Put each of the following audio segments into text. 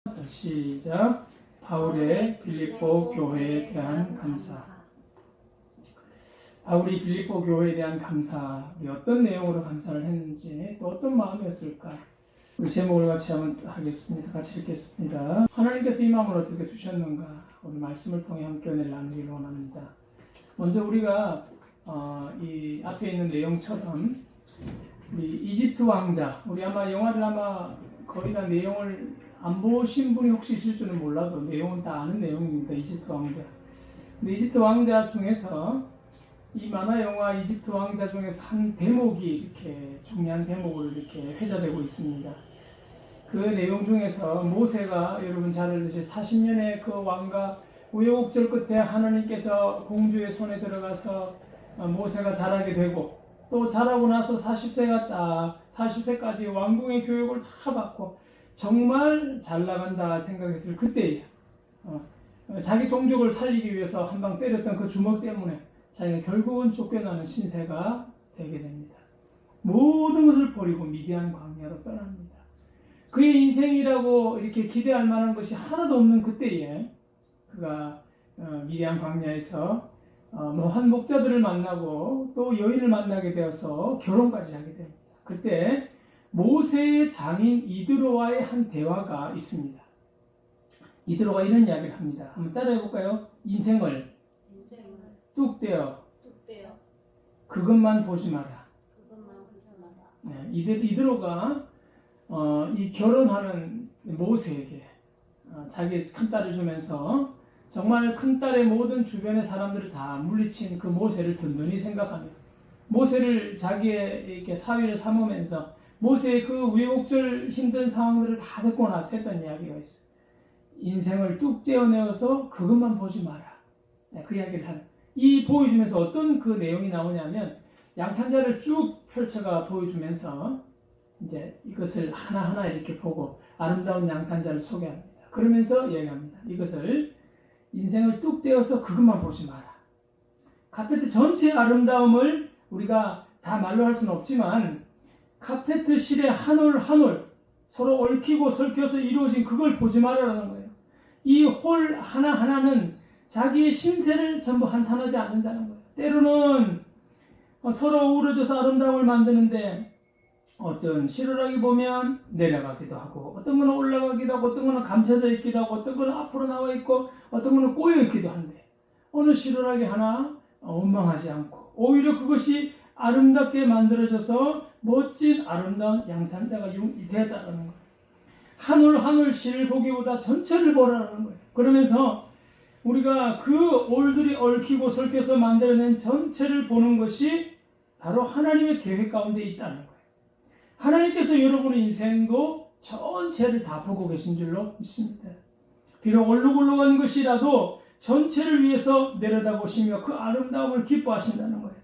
자, 시작. 바울의 빌립보 교회에 대한 감사. 바울이 빌립보 교회에 대한 감사, 어떤 내용으로 감사를 했는지, 또 어떤 마음이었을까? 우리 제목을 같이 한번 하겠습니다. 같이 읽겠습니다. 하나님께서 이 마음을 어떻게 주셨는가? 우리 말씀을 통해 함께 은혜를 나누기를 원합니다. 먼저 우리가 이 앞에 있는 내용처럼 우리 이집트 왕자, 우리 아마 영화를 거의 다 내용을 안 보신 분이 혹시 있을 줄은 몰라도 내용은 다 아는 내용입니다. 이집트 왕자. 근데 이집트 왕자 중에서 이 만화 영화 이집트 왕자 중에서 한 대목이 이렇게 중요한 대목으로 이렇게 회자되고 있습니다. 그 내용 중에서 모세가 여러분 잘 알듯이 40년의 그 왕과 우여곡절 끝에 하나님께서 공주의 손에 들어가서 모세가 자라게 되고, 또 자라고 나서 40세까지 왕궁의 교육을 다 받고 정말 잘 나간다 생각했을 그때에 자기 동족을 살리기 위해서 한 방 때렸던 그 주먹 때문에 자기가 결국은 쫓겨나는 신세가 되게 됩니다. 모든 것을 버리고 미디안 광야로 떠납니다. 그의 인생이라고 이렇게 기대할 만한 것이 하나도 없는 그때에 그가 미디안 광야에서 한 목자들을 만나고 또 여인을 만나게 되어서 결혼까지 하게 됩니다. 그때 모세의 장인 이드로와의 한 대화가 있습니다. 이드로가 이런 이야기를 합니다. 한번 따라해 볼까요? 인생을 뚝 떼어 그것만 보지 마라. 네, 이드로가 이 결혼하는 모세에게 자기 큰딸을 주면서 정말 큰딸의 모든 주변의 사람들을 다 물리친 그 모세를 든든히 생각하며 모세를 자기의 이렇게 사위를 삼으면서 모세의 그 우여곡절 힘든 상황들을 다 듣고 나서 했던 이야기가 있어요. 인생을 뚝 떼어내어서 그것만 보지 마라. 그 이야기를 하는. 이 보여주면서 어떤 그 내용이 나오냐면 양탄자를 쭉 펼쳐가 보여주면서 이제 이것을 하나하나 이렇게 보고 아름다운 양탄자를 소개합니다. 그러면서 이야기합니다. 이것을 인생을 뚝 떼어서 그것만 보지 마라. 카페트 전체의 아름다움을 우리가 다 말로 할 수는 없지만 카페트 실의 한 올 한 올 서로 얽히고 설켜서 이루어진 그걸 보지 말아라는 거예요. 이 홀 하나하나는 자기의 신세를 전부 한탄하지 않는다는 거예요. 때로는 서로 어우러져서 아름다움을 만드는데 어떤 실루라기 보면 내려가기도 하고, 어떤 거는 올라가기도 하고, 어떤 거는 감춰져 있기도 하고, 어떤 거는 앞으로 나와 있고, 어떤 거는 꼬여 있기도 한데 어느 실루라기 하나 원망하지 않고 오히려 그것이 아름답게 만들어져서 멋진 아름다운 양탄자가 되었다는 거예요. 한 올 한 올 실을 보기보다 전체를 보라는 거예요. 그러면서 우리가 그 올들이 얽히고 설켜서 만들어낸 전체를 보는 것이 바로 하나님의 계획 가운데 있다는 거예요. 하나님께서 여러분의 인생도 전체를 다 보고 계신 줄로 믿습니다. 비록 얼룩얼룩한 것이라도 전체를 위해서 내려다보시며 그 아름다움을 기뻐하신다는 거예요.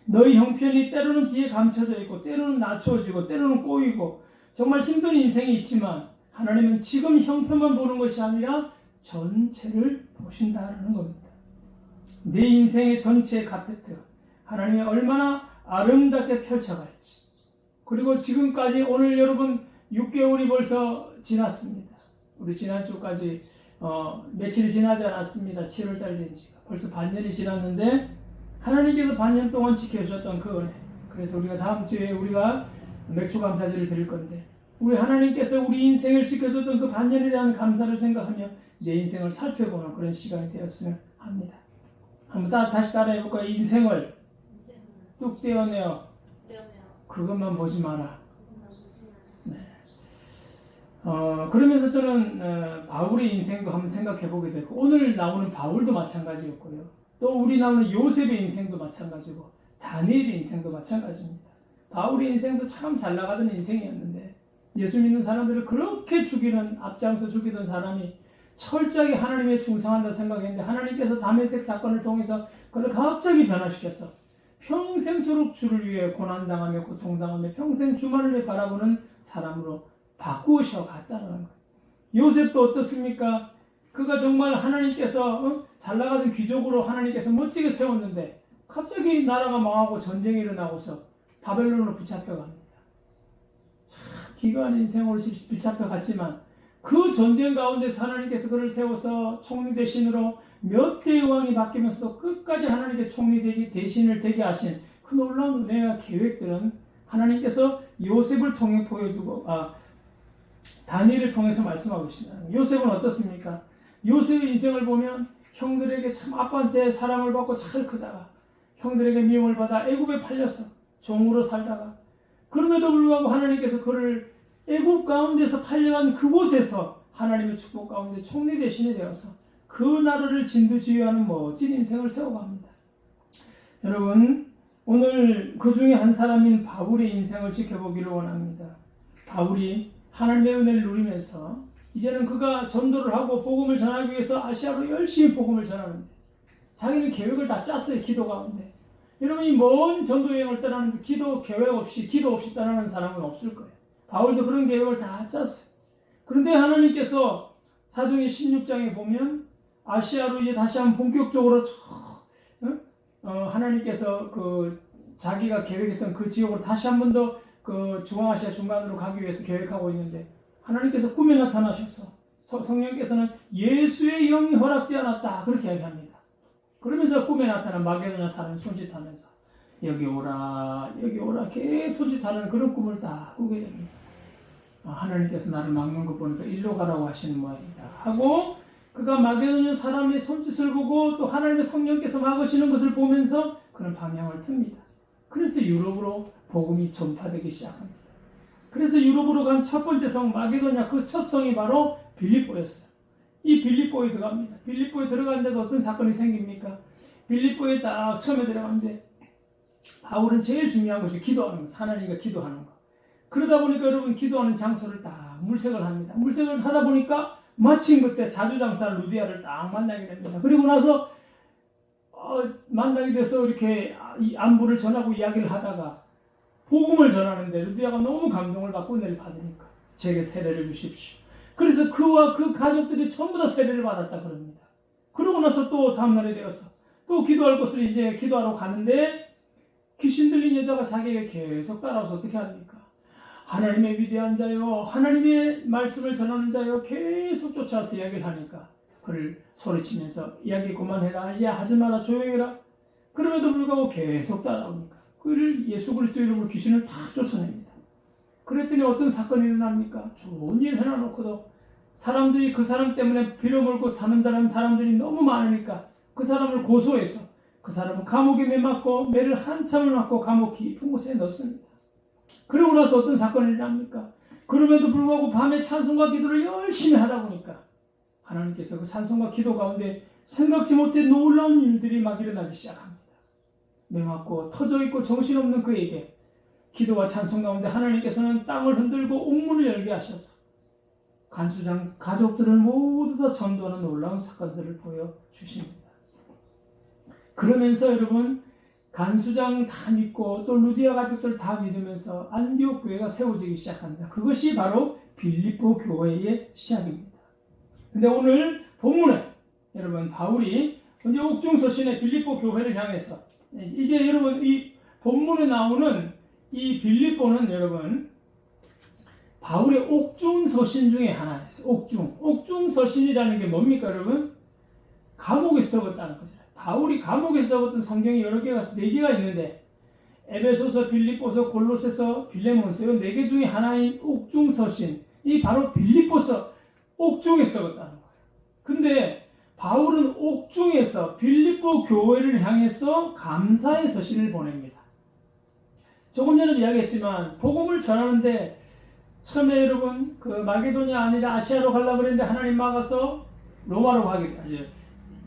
너희 형편이 때로는 뒤에 감춰져 있고 때로는 낮추어지고 때로는 꼬이고 정말 힘든 인생이 있지만 하나님은 지금 형편만 보는 것이 아니라 전체를 보신다는 겁니다. 내 인생의 전체의 카페트 하나님이 얼마나 아름답게 펼쳐갈지, 그리고 지금까지 오늘 여러분 6개월이 벌써 지났습니다. 우리 지난주까지 며칠이 지나지 않았습니다. 7월달 된 지가 벌써 반년이 지났는데 하나님께서 반년 동안 지켜주셨던 그 은혜, 그래서 우리가 다음 주에 우리가 맥주 감사제를 드릴 건데 우리 하나님께서 우리 인생을 지켜줬던 그 반년에 대한 감사를 생각하며 내 인생을 살펴보는 그런 시간이 되었으면 합니다. 한번 다시 따라해볼까요? 인생을 뚝 떼어내어 그것만 보지 마라. 네. 그러면서 저는 바울의 인생도 한번 생각해보게 되고, 오늘 나오는 바울도 마찬가지였고요. 또 우리 나오는 요셉의 인생도 마찬가지고, 다니엘의 인생도 마찬가지입니다. 바울의 인생도 참 잘 나가던 인생이었는데 예수 믿는 사람들을 그렇게 앞장서 죽이던 사람이 철저하게 하나님에 충성한다 생각했는데 하나님께서 다메섹 사건을 통해서 그를 갑자기 변화시켜서 평생토록 주를 위해 고난당하며 고통당하며 평생 주만을 위해 바라보는 사람으로 바꾸셔 갔다는 거예요. 요셉도 어떻습니까? 그가 정말 하나님께서 잘 나가던 귀족으로 하나님께서 멋지게 세웠는데 갑자기 나라가 망하고 전쟁이 일어나고서 바벨론으로 붙잡혀 갑니다. 참 기괴한 인생으로 붙잡혀 갔지만 그 전쟁 가운데서 하나님께서 그를 세워서 총리 대신으로 몇 대의 왕이 바뀌면서도 끝까지 하나님께 총리 대신을 되게 하신 그 놀라운 은혜와 계획들은 하나님께서 요셉을 통해 보여주고 다니엘을 통해서 말씀하고 계신다. 요셉은 어떻습니까? 요셉의 인생을 보면 형들에게 참 아빠한테 사랑을 받고 잘 크다가 형들에게 미움을 받아 애굽에 팔려서 종으로 살다가 그럼에도 불구하고 하나님께서 그를 애굽 가운데서 팔려간 그곳에서 하나님의 축복 가운데 총리 대신이 되어서 그 나라를 진두지휘하는 멋진 인생을 세워갑니다. 여러분, 오늘 그 중에 한 사람인 바울의 인생을 지켜보기를 원합니다. 바울이 하나님의 은혜를 누리면서 이제는 그가 전도를 하고 복음을 전하기 위해서 아시아로 열심히 복음을 전하는데 자기는 계획을 다 짰어요. 기도 가운데. 여러분이 먼 전도 여행을 떠나는데 기도 없이 떠나는 사람은 없을 거예요. 바울도 그런 계획을 다 짰어요. 그런데 하나님께서 사도행 16장에 보면 아시아로 이제 다시 한번 본격적으로 하나님께서 자기가 계획했던 그 지역으로 다시 한 번 더 그 중앙아시아 중간으로 가기 위해서 계획하고 있는데 하나님께서 꿈에 나타나셔서 성령께서는 예수의 영이 허락지 않았다 그렇게 이야기합니다. 그러면서 꿈에 나타난 마게도냐 사람이 손짓하면서 여기 오라 계속 손짓하는 그런 꿈을 다 꾸게 됩니다. 하나님께서 나를 막는 거 보니까 일로 가라고 하시는 모양이다 하고 그가 마게도냐 사람의 손짓을 보고 또 하나님의 성령께서 막으시는 것을 보면서 그는 방향을 틉니다. 그래서 유럽으로 복음이 전파되기 시작합니다. 그래서 유럽으로 간 첫 번째 성 마게도냐 그 첫 성이 바로 빌립보였어요. 이 빌립보에 들어갑니다. 빌립보에 들어갔는데도 어떤 사건이 생깁니까? 빌립보에 딱 처음에 들어갔는데 바울은 제일 중요한 것이 기도하는 것, 하나님과 기도하는 것. 그러다 보니까 여러분 기도하는 장소를 딱 물색을 합니다. 물색을 하다 보니까 마침 그때 자주장사 루디아를 딱 만나게 됩니다. 그리고 나서 만나게 돼서 이렇게 이 안부를 전하고 이야기를 하다가 복음을 전하는데 루디아가 너무 감동을 받고 은혜를 받으니까 제게 세례를 주십시오. 그래서 그와 그 가족들이 전부 다 세례를 받았다 그럽니다. 그러고 나서 또 다음날에 되어서 또 기도할 곳을 이제 기도하러 가는데 귀신 들린 여자가 자기에게 계속 따라와서 어떻게 합니까? 하나님의 위대한 자요, 하나님의 말씀을 전하는 자요, 계속 쫓아와서 이야기를 하니까 그를 소리치면서 이야기 그만해라, 이제 하지 마라, 조용해라. 그럼에도 불구하고 계속 따라오니까 그를 예수 그리스도 이름으로 귀신을 다 쫓아냅니다. 그랬더니 어떤 사건이 일어납니까? 좋은 일 해놔놓고도 사람들이 그 사람 때문에 빌어먹고 사는다는 사람들이 너무 많으니까 그 사람을 고소해서 그 사람은 감옥에 매맞고 매를 한참을 맞고 감옥 깊은 곳에 넣습니다. 그러고 나서 어떤 사건이 일어납니까? 그럼에도 불구하고 밤에 찬송과 기도를 열심히 하다 보니까 하나님께서 그 찬송과 기도 가운데 생각지 못해 놀라운 일들이 막 일어나기 시작합니다. 매맞고 터져있고 정신없는 그에게 기도와 찬송 가운데 하나님께서는 땅을 흔들고 옥문을 열게 하셔서 간수장 가족들을 모두 다 전도하는 놀라운 사건들을 보여주십니다. 그러면서 여러분 간수장 다 믿고 또 루디아 가족들 다 믿으면서 안디옥 교회가 세워지기 시작합니다. 그것이 바로 빌립보 교회의 시작입니다. 근데 오늘 본문에 여러분 바울이 이제 옥중서신의 빌립보 교회를 향해서 이제 여러분 이 본문에 나오는 이 빌립보는 여러분 바울의 옥중서신 중에 하나였어요. 옥중서신이라는 게 뭡니까 여러분? 감옥에 썩었다는 거죠. 바울이 감옥에 썩었던 성경이 여러 개가 4개가 있는데 에베소서, 빌립보서, 골로새서, 빌레몬서 이 4개 중에 하나인 옥중서신 이 바로 빌립보서 옥중에 썩었다는 거예요. 근데 바울은 옥중에서 빌립보 교회를 향해서 감사의 서신을 보냅니다. 조금 전에도 이야기했지만 복음을 전하는데 처음에 여러분 그 마게도냐 아니라 아시아로 가려고 그랬는데 하나님 막아서 로마로 가게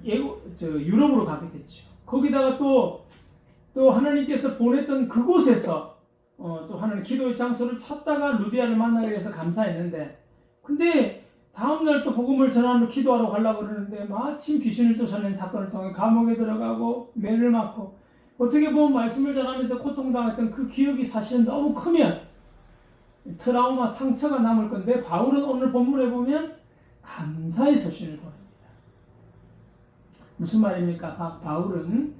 유럽으로 가게 됐죠. 거기다가 또 하나님께서 보냈던 그곳에서 또 하나님 기도의 장소를 찾다가 루디아를 만나게 돼서 감사했는데 근데 다음날 또 복음을 전하러 기도하러 가려고 그러는데 마침 귀신을 쫓아낸 사건을 통해 감옥에 들어가고 매를 맞고 어떻게 보면 말씀을 전하면서 고통당했던 그 기억이 사실은 너무 크면 트라우마 상처가 남을 건데 바울은 오늘 본문에 보면 감사의 서신을 보냅니다. 무슨 말입니까? 바울은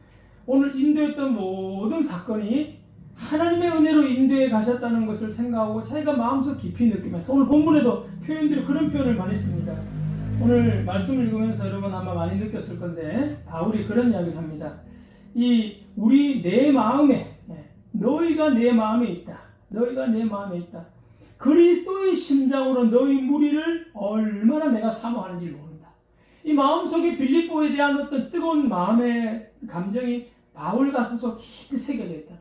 오늘 인도했던 모든 사건이 하나님의 은혜로 인도해 가셨다는 것을 생각하고 자기가 마음속 깊이 느끼면서, 오늘 본문에도 표현들이 그런 표현을 많이 씁니다. 오늘 말씀을 읽으면서 여러분 아마 많이 느꼈을 건데, 바울이 그런 이야기를 합니다. 내 마음에, 너희가 내 마음에 있다. 너희가 내 마음에 있다. 그리스도의 심장으로 너희 무리를 얼마나 내가 사모하는지 모른다. 이 마음속에 빌립보에 대한 어떤 뜨거운 마음의 감정이 바울 가슴속 깊이 새겨져 있다.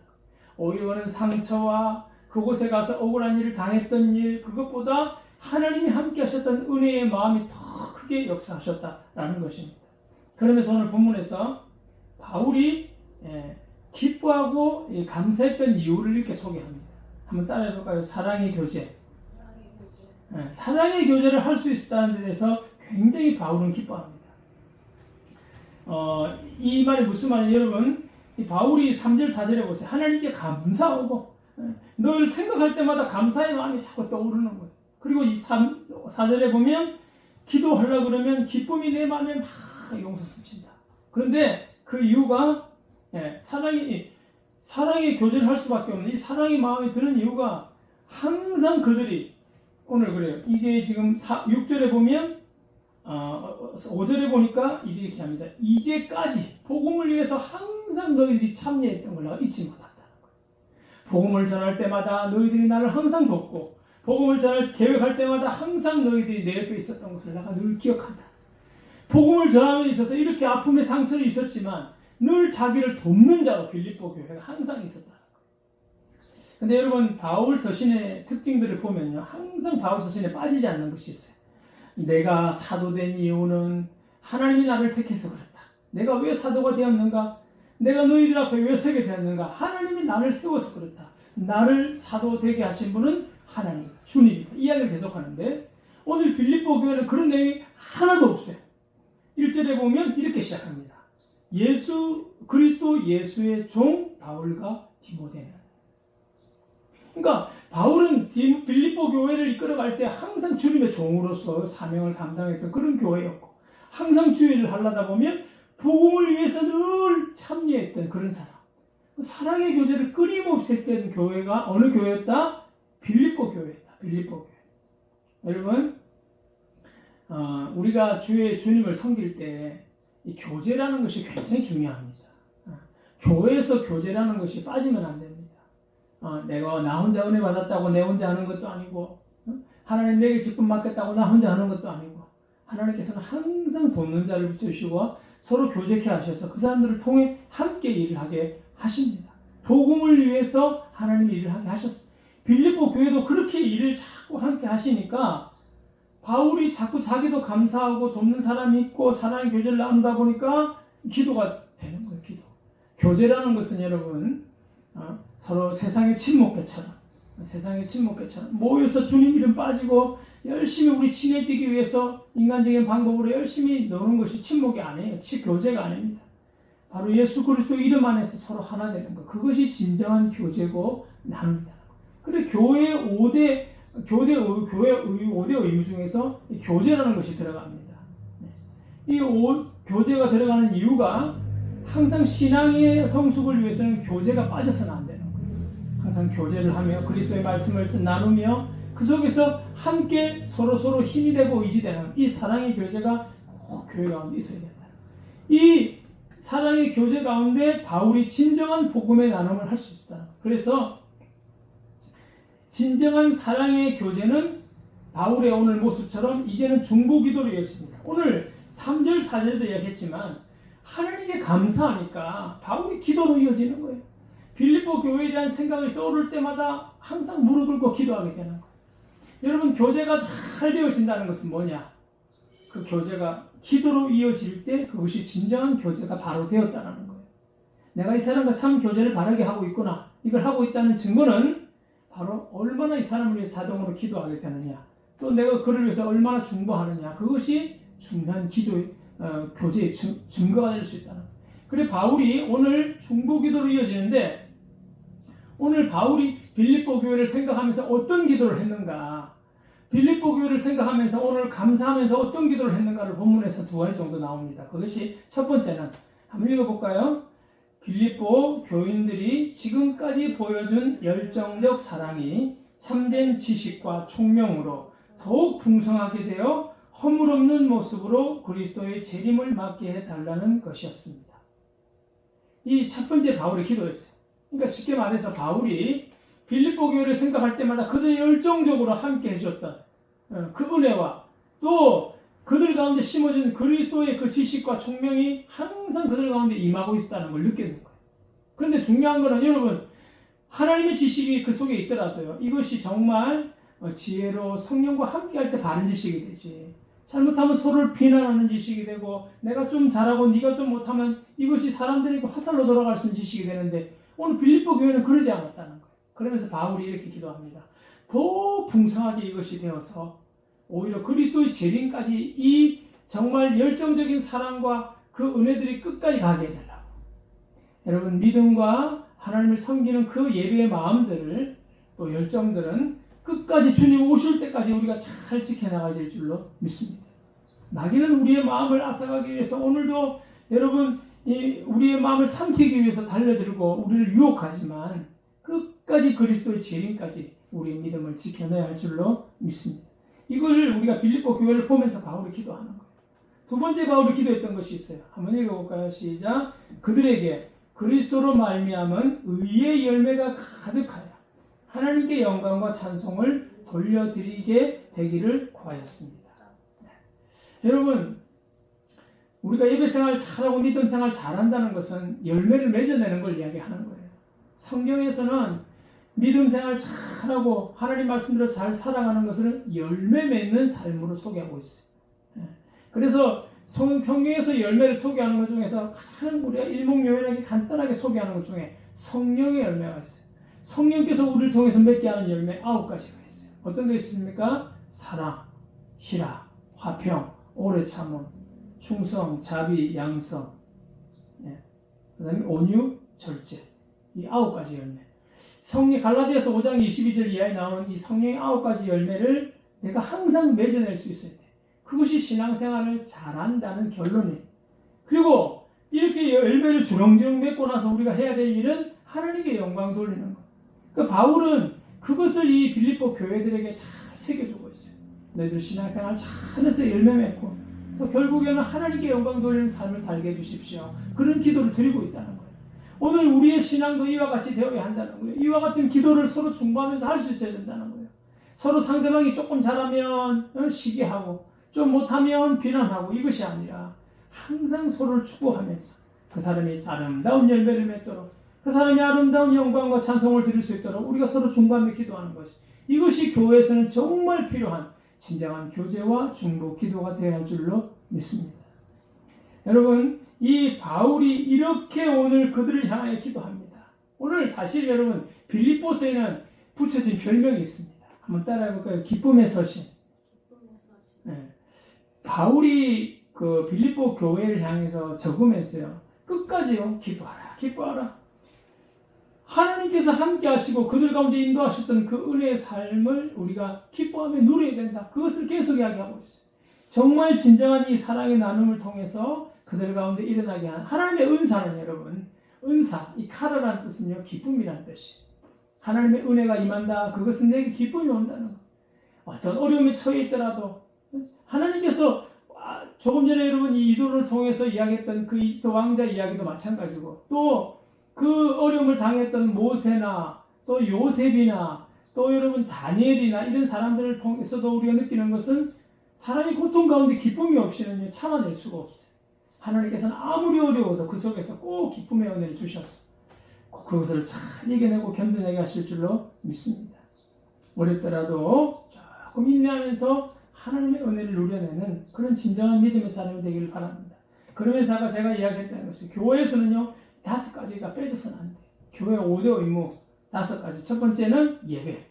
오히려는 상처와 그곳에 가서 억울한 일을 당했던 일, 그것보다 하나님이 함께 하셨던 은혜의 마음이 더 크게 역사하셨다라는 것입니다. 그러면서 오늘 본문에서 바울이 기뻐하고 감사했던 이유를 이렇게 소개합니다. 한번 따라해볼까요? 사랑의 교제. 사랑의 교제를 할 수 있었다는 데 대해서 굉장히 바울은 기뻐합니다. 이 말이 무슨 말이에요, 여러분? 이 바울이 3절, 4절에 보세요. 하나님께 감사하고 너를 생각할 때마다 감사의 마음이 자꾸 떠오르는 거예요. 그리고 이 4절에 보면 기도하려고 그러면 기쁨이 내 마음에 막 용솟습니다. 그런데 그 이유가 사랑의 교제를 할 수밖에 없는, 이 사랑의 마음이 드는 이유가 항상 그들이, 오늘 그래요. 이게 지금 6절에 보면 5절에 보니까 이렇게 합니다. 이제까지 복음을 위해서 항상 너희들이 참여했던 걸 내가 잊지 못한다는 거예요. 복음을 전할 때마다 너희들이 나를 항상 돕고, 복음을 전할 계획할 때마다 항상 너희들이 내 옆에 있었던 것을 내가 늘 기억한다. 복음을 전함에 있어서 이렇게 아픔의 상처는 있었지만 늘 자기를 돕는 자로 빌립보 교회가 항상 있었다. 근데 여러분, 바울 서신의 특징들을 보면요, 항상 바울 서신에 빠지지 않는 것이 있어요. 내가 사도된 이유는 하나님이 나를 택해서 그렇다. 내가 왜 사도가 되었는가? 내가 너희들 앞에 왜 서게 되었는가? 하나님이 나를 세워서 그렇다. 나를 사도 되게 하신 분은 하나님, 주님이다. 이야기를 계속하는데, 오늘 빌립보 교회는 그런 내용이 하나도 없어요. 1절에 보면 이렇게 시작합니다. 그리스도 예수의 종 바울과 디모데는. 그러니까 바울은 빌립보 교회를 이끌어갈 때 항상 주님의 종으로서 사명을 감당했던 그런 교회였고, 항상 주의를 하려다 보면 복음을 위해서 늘 참여했던 그런 사람. 사랑의 교제를 끊임없이 했던 교회가 어느 교회였다? 빌립보 교회였다. 빌립보 교회. 여러분, 우리가 주님을 섬길 때 이 교제라는 것이 굉장히 중요합니다. 교회에서 교제라는 것이 빠지면 안 됩니다. 내가 나 혼자 은혜 받았다고 내 혼자 하는 것도 아니고, 하나님 내게 직분 맡겼다고 나 혼자 하는 것도 아니고, 하나님께서는 항상 돕는 자를 붙여주시고 서로 교제케 하셔서 그 사람들을 통해 함께 일을 하게 하십니다. 복음을 위해서 하나님이 일을 하게 하셨어요. 빌립보 교회도 그렇게 일을 자꾸 함께 하시니까 바울이 자꾸 자기도 감사하고 돕는 사람이 있고 사랑의 교제를 나누다 보니까 기도가 되는 거예요. 기도. 교제라는 것은 여러분, 서로 세상의 친목회처럼 모여서 주님 이름 빠지고 열심히 우리 친해지기 위해서 인간적인 방법으로 열심히 노는 것이 친목이 아니에요. 교제가 아닙니다. 바로 예수 그리스도 이름 안에서 서로 하나 되는 것. 그것이 진정한 교제고 나눔이다. 그래, 교회의 5대 의무 중에서 교제라는 것이 들어갑니다. 이 교제가 들어가는 이유가 항상 신앙의 성숙을 위해서는 교제가 빠져서는 안 되는 거예요. 항상 교제를 하며 그리스도의 말씀을 나누며 그 속에서 함께 서로 힘이 되고 의지되는 이 사랑의 교제가 꼭 교회 가운데 있어야 된다. 이 사랑의 교제 가운데 바울이 진정한 복음의 나눔을 할 수 있다. 그래서 진정한 사랑의 교제는 바울의 오늘 모습처럼 이제는 중보기도로 이어집니다. 오늘 3절, 4절에도 이야기했지만 하나님께 감사하니까 바울이 기도로 이어지는 거예요. 빌립보 교회에 대한 생각이 떠오를 때마다 항상 무릎 꿇고 기도하게 되는 거예요. 여러분, 교제가 잘 되어진다는 것은 뭐냐? 그 교제가 기도로 이어질 때 그것이 진정한 교제가 바로 되었다는 거예요. 내가 이 사람과 참 교제를 바르게 하고 있구나. 이걸 하고 있다는 증거는 바로 얼마나 이 사람을 위해 자동으로 기도하게 되느냐, 또 내가 그를 위해서 얼마나 중보하느냐, 그것이 중요한 교제의 증거가 될 수 있다는 거예요. 그래 바울이 오늘 중보기도로 이어지는데, 오늘 바울이 빌립보 교회를 생각하면서 어떤 기도를 했는가, 빌립보 교회를 생각하면서 오늘 감사하면서 어떤 기도를 했는가를 본문에서 2가지 정도 나옵니다. 그것이 첫 번째는 한번 읽어볼까요? 빌립보 교인들이 지금까지 보여준 열정적 사랑이 참된 지식과 총명으로 더욱 풍성하게 되어 허물없는 모습으로 그리스도의 재림을 맞게 해달라는 것이었습니다. 이 첫 번째 바울의 기도였어요. 그러니까 쉽게 말해서 바울이 빌립보 교회를 생각할 때마다 그들이 열정적으로 함께 해줬던 그 은혜와 또 그들 가운데 심어진 그리스도의 그 지식과 총명이 항상 그들 가운데 임하고 있다는 걸 느꼈는 거예요. 그런데 중요한 거는 여러분, 하나님의 지식이 그 속에 있더라도요, 이것이 정말 지혜로 성령과 함께 할 때 바른 지식이 되지, 잘못하면 서로를 비난하는 지식이 되고 내가 좀 잘하고 네가 좀 못하면 이것이 사람들에게 화살로 돌아갈 수 있는 지식이 되는데, 오늘 빌립보 교회는 그러지 않았다는 거예요. 그러면서 바울이 이렇게 기도합니다. 더 풍성하게 이것이 되어서 오히려 그리스도의 재림까지 이 정말 열정적인 사랑과 그 은혜들이 끝까지 가게 해달라고. 여러분, 믿음과 하나님을 섬기는 그 예배의 마음들을, 또 열정들은 끝까지 주님 오실 때까지 우리가 잘 지켜나가야 될 줄로 믿습니다. 마귀는 우리의 마음을 앗아가기 위해서 오늘도 여러분 우리의 마음을 삼키기 위해서 달려들고 우리를 유혹하지만 끝까지 그리스도의 재림까지 우리의 믿음을 지켜내야 할 줄로 믿습니다. 이걸 우리가 빌립보 교회를 보면서 바울이 기도하는 거예요. 두 번째 바울이 기도했던 것이 있어요. 한번 읽어볼까요? 시작. 그들에게 그리스도로 말미암은 의의 열매가 가득하여 하나님께 영광과 찬송을 돌려드리게 되기를 구하였습니다. 네. 여러분, 우리가 예배생활 잘하고 믿음생활 잘한다는 것은 열매를 맺어내는 걸 이야기하는 거예요. 성경에서는 믿음생활 잘하고 하나님 말씀대로 잘 살아가는 것을 열매 맺는 삶으로 소개하고 있어요. 그래서 성경에서 열매를 소개하는 것 중에서 가장 우리가 일목요연하게 간단하게 소개하는 것 중에 성령의 열매가 있어요. 성령께서 우리를 통해서 맺게 하는 열매 9가지가 있어요. 어떤 것이 있습니까? 사랑, 희락, 화평, 오래 참음, 충성, 자비, 양성, 그 다음에 온유, 절제. 이 9가지 열매. 갈라디아서 5장 22절 이하에 나오는 이 성령의 9가지 열매를 내가 항상 맺어낼 수 있어야 돼. 그것이 신앙생활을 잘한다는 결론이에요. 그리고 이렇게 열매를 주렁주렁 맺고 나서 우리가 해야 될 일은 하나님께 영광 돌리는 것. 그러니까 바울은 그것을 이 빌립보 교회들에게 잘 새겨주고 있어요. 너희들 신앙생활 잘해서 열매 맺고 또 결국에는 하나님께 영광 돌리는 삶을 살게 해주십시오. 그런 기도를 드리고 있다는 거예요. 오늘 우리의 신앙도 이와 같이 되어야 한다는 거예요. 이와 같은 기도를 서로 중보하면서 할 수 있어야 된다는 거예요. 서로 상대방이 조금 잘하면 시기하고 좀 못하면 비난하고 이것이 아니라 항상 서로를 추구하면서 그 사람이 아름다운 열매를 맺도록, 그 사람이 아름다운 영광과 찬송을 드릴 수 있도록 우리가 서로 중보하며 기도하는 것이, 이것이 교회에서는 정말 필요한 진정한 교제와 중보 기도가 되어야 할 줄로 믿습니다. 여러분, 이 바울이 이렇게 오늘 그들을 향하여 기도합니다. 오늘 사실 여러분 빌립보서에는 붙여진 별명이 있습니다. 한번 따라해볼까요? 기쁨의 서신. 네. 바울이 그 빌립보 교회를 향해서 적으면서요, 끝까지요, 기뻐하라, 기뻐하라. 하나님께서 함께 하시고 그들 가운데 인도하셨던 그 은혜의 삶을 우리가 기뻐하며 누려야 된다. 그것을 계속 이야기하고 있어요. 정말 진정한 이 사랑의 나눔을 통해서 그들 가운데 일어나게 한 하나님의 은사는, 여러분, 은사, 이 카라라는 뜻은요, 기쁨이라는 뜻이에요. 하나님의 은혜가 임한다. 그것은 내게 기쁨이 온다는 것. 어떤 어려움에 처해 있더라도 하나님께서, 조금 전에 여러분 이 이도를 통해서 이야기했던 그 이집트 왕자 이야기도 마찬가지고, 또 그 어려움을 당했던 모세나 또 요셉이나 또 여러분 다니엘이나 이런 사람들을 통해서도 우리가 느끼는 것은 사람이 고통 가운데 기쁨이 없이는 참아낼 수가 없어요. 하나님께서는 아무리 어려워도 그 속에서 꼭 기쁨의 은혜를 주셨어. 그것을 잘 이겨내고 견뎌내게 하실 줄로 믿습니다. 어렵더라도 조금 인내하면서 하나님의 은혜를 누려내는 그런 진정한 믿음의 사람이 되기를 바랍니다. 그러면서 아까 제가 이야기했던 것이, 교회에서는요 5가지가 빼져서는 안 돼요. 교회 5대 의무 5가지. 첫 번째는 예배,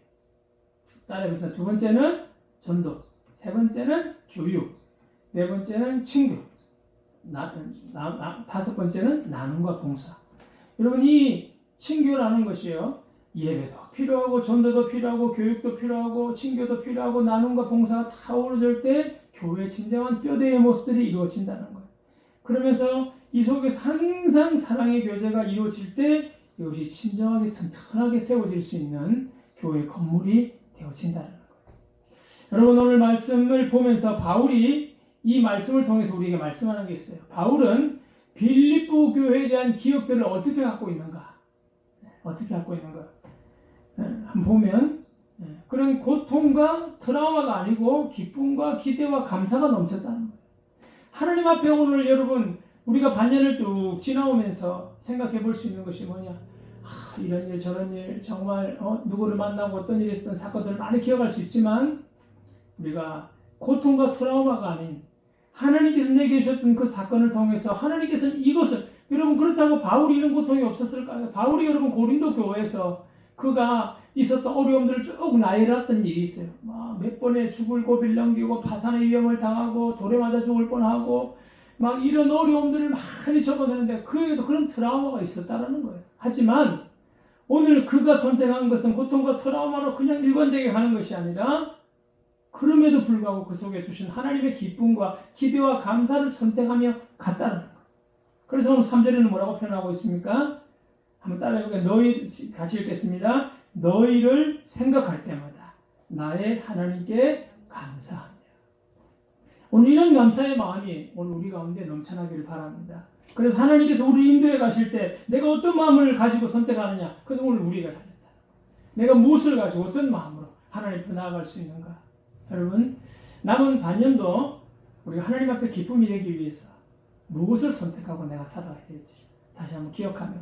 따라해보세요. 두 번째는 전도, 세 번째는 교육, 네 번째는 친교, 다섯 번째는 나눔과 봉사. 여러분, 이 친교라는 것이요, 예배도 필요하고 전도도 필요하고 교육도 필요하고 친교도 필요하고 나눔과 봉사가 다 어우러질 때 교회의 진정한 뼈대의 모습들이 이루어진다는 거예요. 그러면서 이 속에서 항상 사랑의 교제가 이루어질 때 이것이 진정하게 튼튼하게 세워질 수 있는 교회 건물이 되어진다는 거예요. 여러분, 오늘 말씀을 보면서 바울이 이 말씀을 통해서 우리에게 말씀하는 게 있어요. 바울은 빌립보 교회에 대한 기억들을 어떻게 갖고 있는가? 어떻게 갖고 있는가? 한번 보면 그런 고통과 트라우마가 아니고 기쁨과 기대와 감사가 넘쳤다는 거예요. 하나님 앞에 오늘 여러분, 우리가 반년을 쭉 지나오면서 생각해 볼 수 있는 것이 뭐냐? 이런 일 저런 일 정말 누구를 만나고 어떤 일이 있었던 사건들을 많이 기억할 수 있지만 우리가 고통과 트라우마가 아닌 하나님께서 내게 주셨던 그 사건을 통해서 하나님께서는 이것을, 여러분, 그렇다고 바울이 이런 고통이 없었을까요? 바울이 여러분 고린도 교회에서 그가 있었던 어려움들을 쭉 나열했던 일이 있어요. 몇 번의 죽을 고비를 넘기고 파산의 위험을 당하고 돌에 맞아 죽을 뻔하고 막 이런 어려움들을 많이 적어내는데 그에도 그런 트라우마가 있었다라는 거예요. 하지만 오늘 그가 선택한 것은 고통과 트라우마로 그냥 일관되게 가는 것이 아니라 그럼에도 불구하고 그 속에 주신 하나님의 기쁨과 기대와 감사를 선택하며 갔다는 거예요. 그래서 오늘 3절에는 뭐라고 표현하고 있습니까? 한번 따라해볼게요. 너희 같이 읽겠습니다. 너희를 생각할 때마다 나의 하나님께 감사하며. 오늘 이런 감사의 마음이 오늘 우리 가운데 넘쳐나기를 바랍니다. 그래서 하나님께서 우리를 인도해 가실 때 내가 어떤 마음을 가지고 선택하느냐, 그건 오늘 우리가 달렸다. 내가 무엇을 가지고 어떤 마음으로 하나님 앞에 나아갈 수 있는가. 여러분, 남은 반년도 우리가 하나님 앞에 기쁨이 되기 위해서 무엇을 선택하고 내가 살아가야 될지 다시 한번 기억하며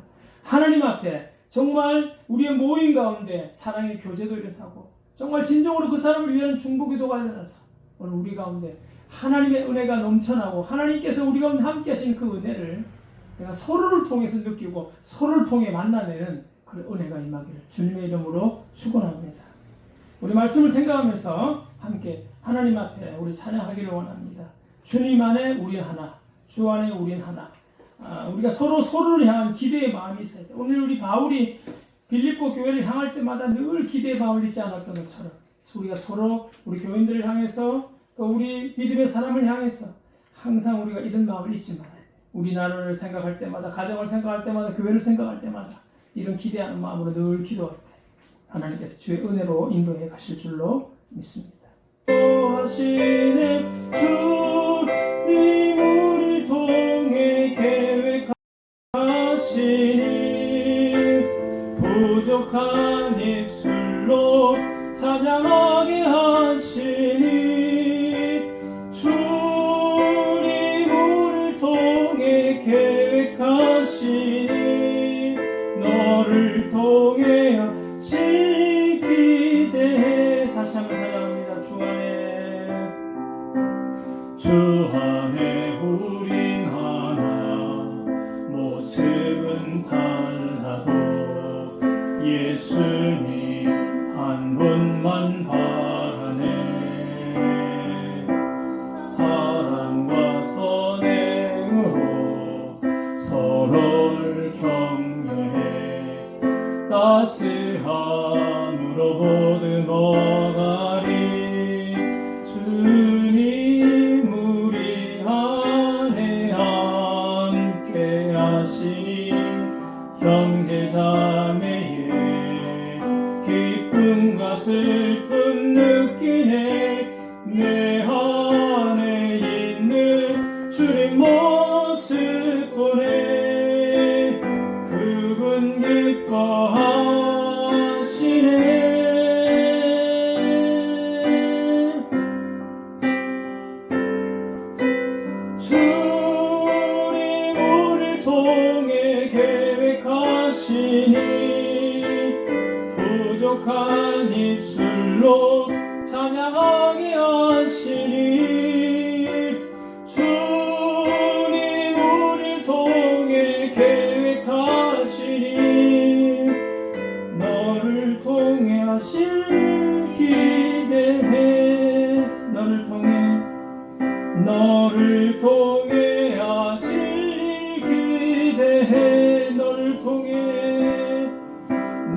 하나님 앞에 정말 우리의 모임 가운데 사랑의 교제도 일어나고 정말 진정으로 그 사람을 위한 중보기도가 일어나서 오늘 우리 가운데 하나님의 은혜가 넘쳐나고 하나님께서 우리 가운데 함께 하신 그 은혜를 내가 서로를 통해서 느끼고 서로를 통해 만나내는 그 은혜가 임하기를 주님의 이름으로 축원합니다. 우리 말씀을 생각하면서 함께 하나님 앞에 우리 찬양하기를 원합니다. 주님 안에 우리 하나, 주 안에 우린 하나. 우리가 서로를 향한 기대의 마음이 있어야 돼. 오늘 우리 바울이 빌립보 교회를 향할 때마다 늘 기대의 마음을 잊지 않았던 것처럼 우리가 서로 우리 교인들을 향해서 또 우리 믿음의 사람을 향해서 항상 우리가 이런 마음을 잊지 말아야 돼. 우리 나라를 생각할 때마다, 가정을 생각할 때마다, 교회를 생각할 때마다 이런 기대하는 마음으로 늘 기도할 때 하나님께서 주의 은혜로 인도해 가실 줄로 믿습니다. 하시네 주님 우리를 통해 계획하시니 부족한 입술로 찬양하게 하시니 주님 우리를 통해 계획하시니 너를 통해 하실 기대해. 다시 한번 찬양합니다. 주 안에 우린 하나, 모습은 달라도 예수님 한 분만 바라네. 사랑과 선행으로 서로를 격려해 따스함으로 보듬어가리. 주님 우리 안에 함께 하시니 형제자매의 기쁨과 슬픔 느끼네. 내 안에 있는 주님 모습 보네. 그분 기뻐하시네. 주님 우리를 통해 계획하시니 부족한 입술로 찬양하게 하시니 주님 우리를 통해 계획하시니 너를 통해 하실 일 기대해. 너를 통해 하실 일 기대해.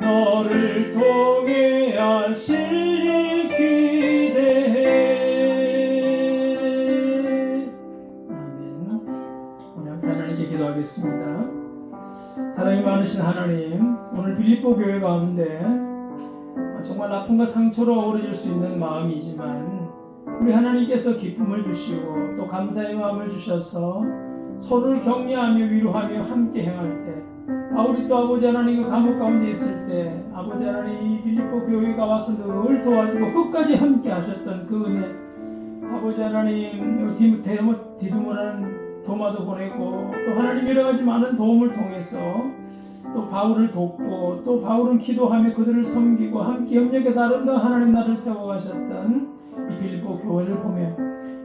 너를 통해 하실 일 기대해. 아멘. 오늘 하나님께 기도하겠습니다. 기도하겠습니다. 사랑이 많으신 하나님, 오늘 빌립보 교회 가운데 정말 아픔과 상처로 어우러질 수 있는 마음이지만 우리 하나님께서 기쁨을 주시고 또 감사의 마음을 주셔서 서로를 격려하며 위로하며 함께 행할 때 바울이 또 아버지 하나님 그 감옥 가운데 있을 때 아버지 하나님 빌립보 교회가 와서 늘 도와주고 끝까지 함께 하셨던 그 은혜, 아버지 하나님 디두모라는 도마도 보내고 또 하나님 여러 가지 많은 도움을 통해서 또 바울을 돕고 또 바울은 기도하며 그들을 섬기고 함께 협력해서 아름다운 하나님 나라를 세워가셨던 이 빌립보 교회를 보며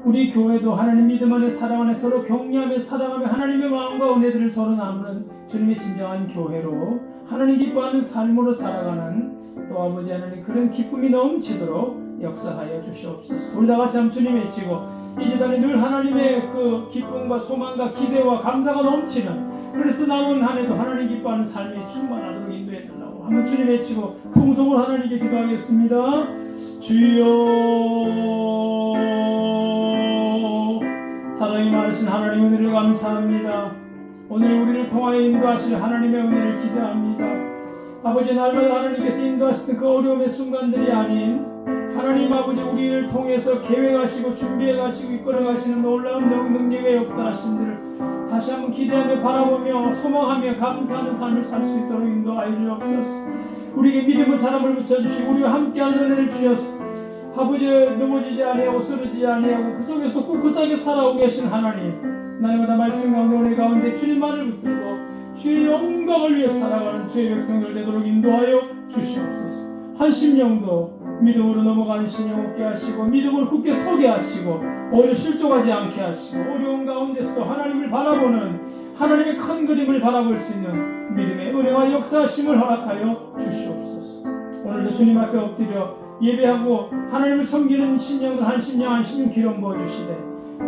우리 교회도 하나님 믿음 안에 사랑 안에 서로 격려하며 사랑하며 하나님의 마음과 은혜들을 서로 나누는 주님의 진정한 교회로 하나님 기뻐하는 삶으로 살아가는 또 아버지 하나님 그런 기쁨이 넘치도록 역사하여 주시옵소서. 우리 다 같이 한번 주님 외치고 이 재단에 늘 하나님의 그 기쁨과 소망과 기대와 감사가 넘치는 그래서 남은 한 해도 하나님 기뻐하는 삶이 충만하도록 인도해 달라고 한번 주님 외치고 통성으로 하나님께 기도하겠습니다. 주여, 사랑이 많으신 하나님 은혜를 감사합니다. 오늘 우리를 통하여 인도하실 하나님의 은혜를 기대합니다. 아버지, 날마다 하나님께서 인도하시는 그 어려움의 순간들이 아닌 하나님 아버지 우리를 통해서 계획하시고 준비해가시고 이끌어가시는 놀라운 능력의 역사하심들을 다시 한번 기대하며 바라보며 소망하며 감사하는 삶을 살 수 있도록 인도하여 주옵소서. 우리에게 믿음의 사람을 붙여주시고 우리와 함께하는 은혜를 주셔서 아버지 넘어지지 아니하고 쓰러지지 아니하고 그 속에서 꿋꿋하게 살아오고 계신 하나님, 날마다 말씀 가운데 은혜 가운데 주님만을 붙들고 주의 영광을 위해 살아가는 주의 백성들 되도록 인도하여 주시옵소서. 한 심령도 믿음으로 넘어가는 심령 없게 하시고 믿음으로 굳게 서게 하시고 오히려 실족하지 않게 하시고 어려운 가운데서도 하나님을 바라보는 하나님의 큰 그림을 바라볼 수 있는 믿음의 은혜와 역사하심을 허락하여 주시옵소서. 오늘도 주님 앞에 엎드려 예배하고 하나님을 섬기는 심령은 한 심령 한 심령 기름 부어주시되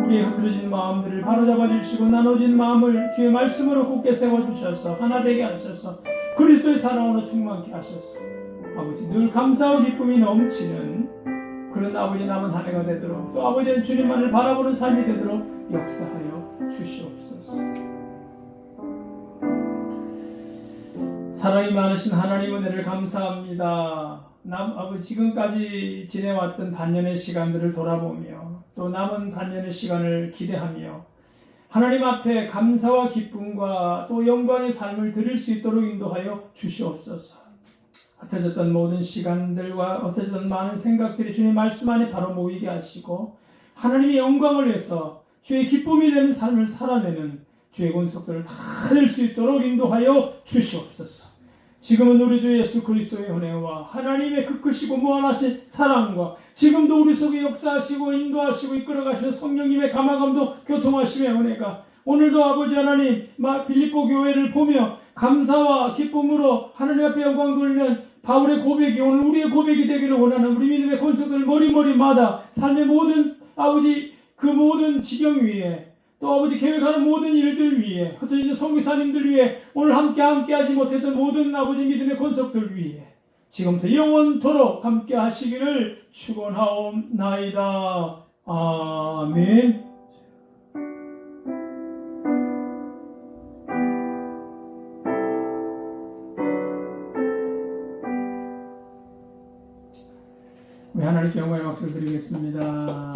우리의 흐트러진 마음들을 바로잡아 주시고 나눠진 마음을 주의 말씀으로 굳게 세워주셔서 하나 되게 하셔서 그리스도의 사랑으로 충만케 하셔서 아버지 늘 감사와 기쁨이 넘치는 그런 아버지 남은 한 해가 되도록 또 아버지는 주님만을 바라보는 삶이 되도록 역사하여 주시옵소서. 사랑이 많으신 하나님 은혜를 감사합니다. 아버지 지금까지 지내왔던 단년의 시간들을 돌아보며 또 남은 단년의 시간을 기대하며 하나님 앞에 감사와 기쁨과 또 영광의 삶을 드릴 수 있도록 인도하여 주시옵소서. 흩어졌던 모든 시간들과 흩어졌던 많은 생각들이 주님 말씀 안에 바로 모이게 하시고 하나님의 영광을 위해서 주의 기쁨이 되는 삶을 살아내는 주의 권속들을 다 낼 수 있도록 인도하여 주시옵소서. 지금은 우리 주 예수 그리스도의 은혜와 하나님의 그 크시고 무한하신 사랑과 지금도 우리 속에 역사하시고 인도하시고 이끌어가시는 성령님의 감화감도 교통하심의 은혜가 오늘도 아버지 하나님 빌립보 교회를 보며 감사와 기쁨으로 하나님 앞에 영광 돌리는 바울의 고백이 오늘 우리의 고백이 되기를 원하는 우리 믿음의 권속들 머리머리마다 삶의 모든 아버지 그 모든 지경 위에 또 아버지 계획하는 모든 일들 위에 흩어진 성교사님들 위에 오늘 함께 하지 못했던 모든 아버지 믿음의 권속들 위에 지금부터 영원토록 함께 하시기를 축원하옵나이다. 아멘. 우리 하나님께 영광의 박수를 드리겠습니다.